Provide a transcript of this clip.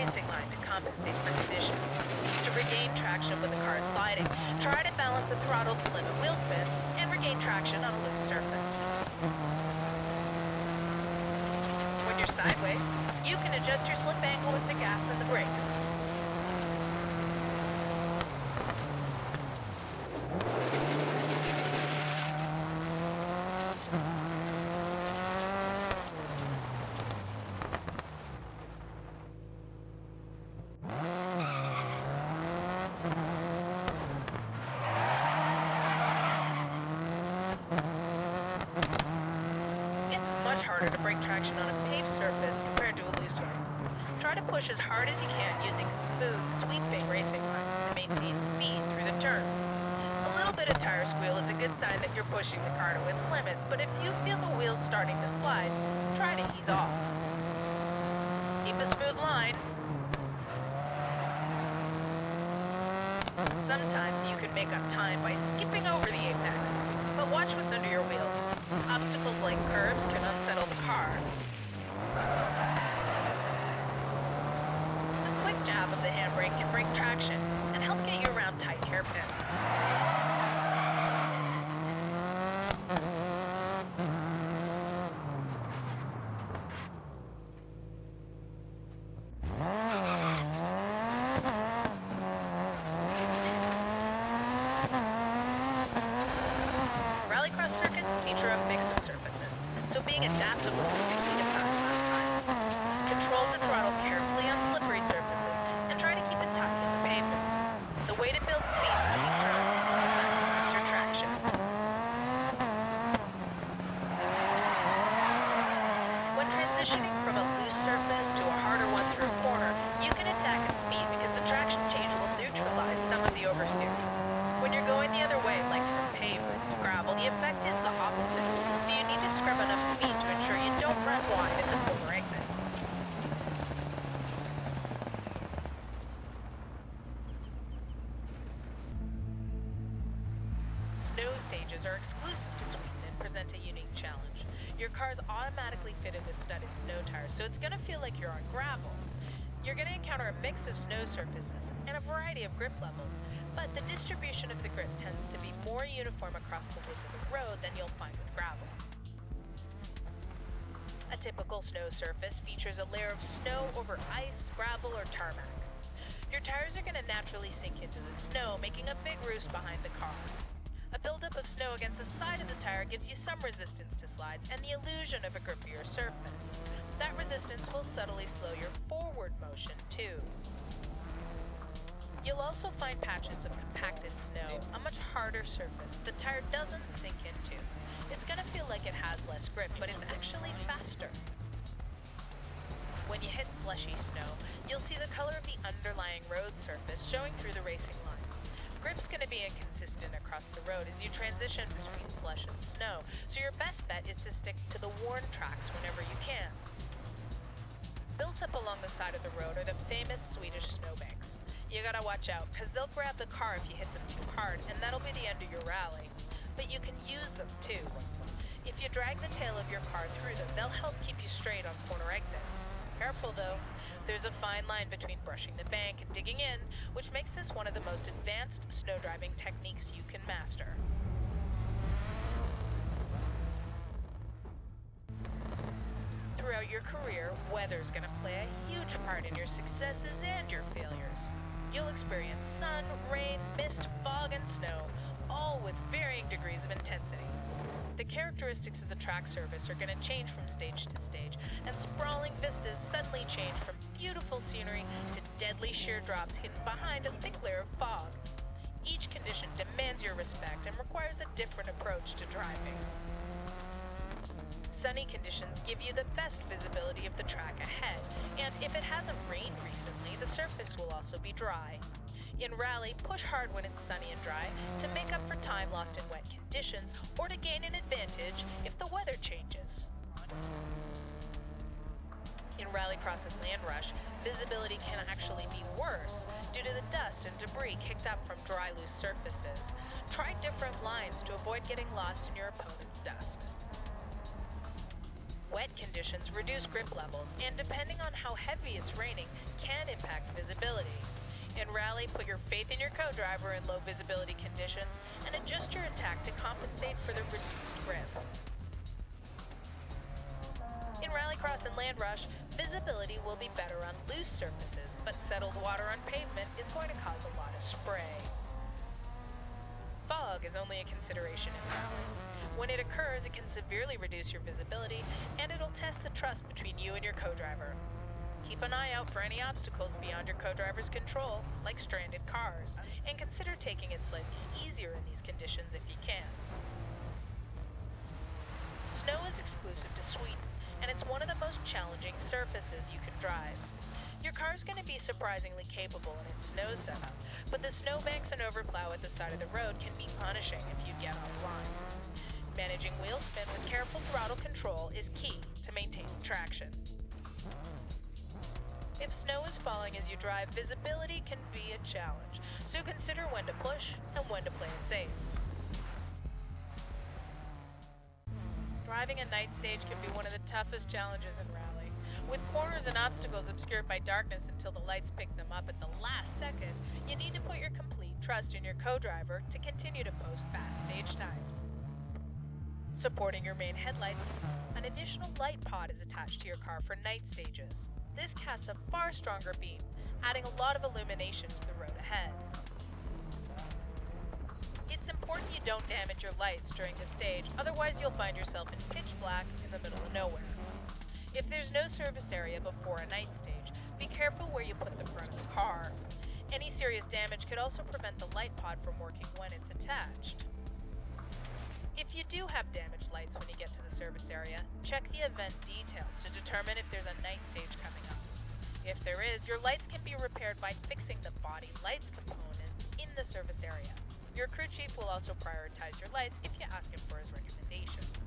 racing line to compensate for conditions. To regain traction when the car is sliding, try to balance the throttle to limit wheel spin and regain traction on a loose surface. When you're sideways, you can adjust your slip angle with the gas and the brakes. Harder to break traction on a paved surface compared to a loose one. Try to push as hard as you can using smooth, sweeping racing lines to maintain speed through the turn. A little bit of tire squeal is a good sign that you're pushing the car to its limits, but if you feel the wheels starting to slide, try to ease off. Keep a smooth line. Sometimes you can make up time by skipping over the apex, but watch what's under your wheels. Obstacles like curbs can unsettle the car. A quick jab of the handbrake can break traction and help get you around tight hairpins. Rallycross circuits feature a mix of surfaces, so being adaptable can lead to fast lap times. Control the throttle carefully on slippery surfaces and try to keep it tight on the pavement. The way to build speed between turns is to maximize your traction. When transitioning from a loose surface to a harder one through a corner, you can attack at speed because the traction change will neutralize some of the oversteer. When you're going the other way, like from pavement to gravel, the effect is the opposite, so you need to scrub enough speed to ensure you don't run wide at the corner exit. Snow stages are exclusive to Sweden and present a unique challenge. Your car's automatically fitted with studded snow tires, so it's going to feel like you're on gravel. You're going to encounter a mix of snow surfaces and a variety of grip levels, but the distribution of the grip tends to be more uniform across the width of the road than you'll find with gravel. A typical snow surface features a layer of snow over ice, gravel, or tarmac. Your tires are going to naturally sink into the snow, making a big roost behind the car. A buildup of snow against the side of the tire gives you some resistance to slides and the illusion of a grippier surface. That resistance will subtly slow your forward motion, too. You'll also find patches of compacted snow, a much harder surface the tire doesn't sink into. It's going to feel like it has less grip, but it's actually faster. When you hit slushy snow, you'll see the color of the underlying road surface showing through the racing line. Grip's going to be inconsistent across the road as you transition between slush and snow, so your best bet is to stick to the worn tracks whenever you can. Built up along the side of the road are the famous Swedish snowbanks. You gotta watch out, because they'll grab the car if you hit them too hard, and that'll be the end of your rally. But you can use them too. If you drag the tail of your car through them, they'll help keep you straight on corner exits. Careful though, there's a fine line between brushing the bank and digging in, which makes this one of the most advanced snow driving techniques you can master. Throughout your career, weather's going to play a huge part in your successes and your failures. You'll experience sun, rain, mist, fog, and snow, all with varying degrees of intensity. The characteristics of the track surface are going to change from stage to stage, and sprawling vistas suddenly change from beautiful scenery to deadly sheer drops hidden behind a thick layer of fog. Each condition demands your respect and requires a different approach to driving. Sunny conditions give you the best visibility of the track ahead, and if it hasn't rained recently, the surface will also be dry. In rally, push hard when it's sunny and dry to make up for time lost in wet conditions or to gain an advantage if the weather changes. In Rallycross and Land Rush, visibility can actually be worse due to the dust and debris kicked up from dry, loose surfaces. Try different lines to avoid getting lost in your opponent's dust. Wet conditions reduce grip levels, and depending on how heavy it's raining, can impact visibility. In Rally, put your faith in your co-driver in low visibility conditions and adjust your attack to compensate for the reduced grip. In Rallycross and Land Rush, visibility will be better on loose surfaces, but settled water on pavement is going to cause a lot of spray. Fog is only a consideration in Rally. When it occurs, it can severely reduce your visibility, and it'll test the trust between you and your co-driver. Keep an eye out for any obstacles beyond your co-driver's control, like stranded cars, and consider taking it slightly easier in these conditions if you can. Snow is exclusive to Sweden, and it's one of the most challenging surfaces you can drive. Your car's going to be surprisingly capable in its snow setup, but the snowbanks and overplow at the side of the road can be punishing if you get offline. Managing wheel spin with careful throttle control is key to maintaining traction. If snow is falling as you drive, visibility can be a challenge, so consider when to push and when to play it safe. Driving a night stage can be one of the toughest challenges in Rally. With corners and obstacles obscured by darkness until the lights pick them up at the last second, you need to put your complete trust in your co-driver to continue to post fast stage times. Supporting your main headlights, an additional light pod is attached to your car for night stages. This casts a far stronger beam, adding a lot of illumination to the road ahead. It's important you don't damage your lights during the stage, otherwise you'll find yourself in pitch black in the middle of nowhere. If there's no service area before a night stage, be careful where you put the front of the car. Any serious damage could also prevent the light pod from working when it's attached. If you do have damaged lights when you get to the service area, check the event details to determine if there's a night stage coming up. If there is, your lights can be repaired by fixing the body lights component in the service area. Your crew chief will also prioritize your lights if you ask him for his recommendations.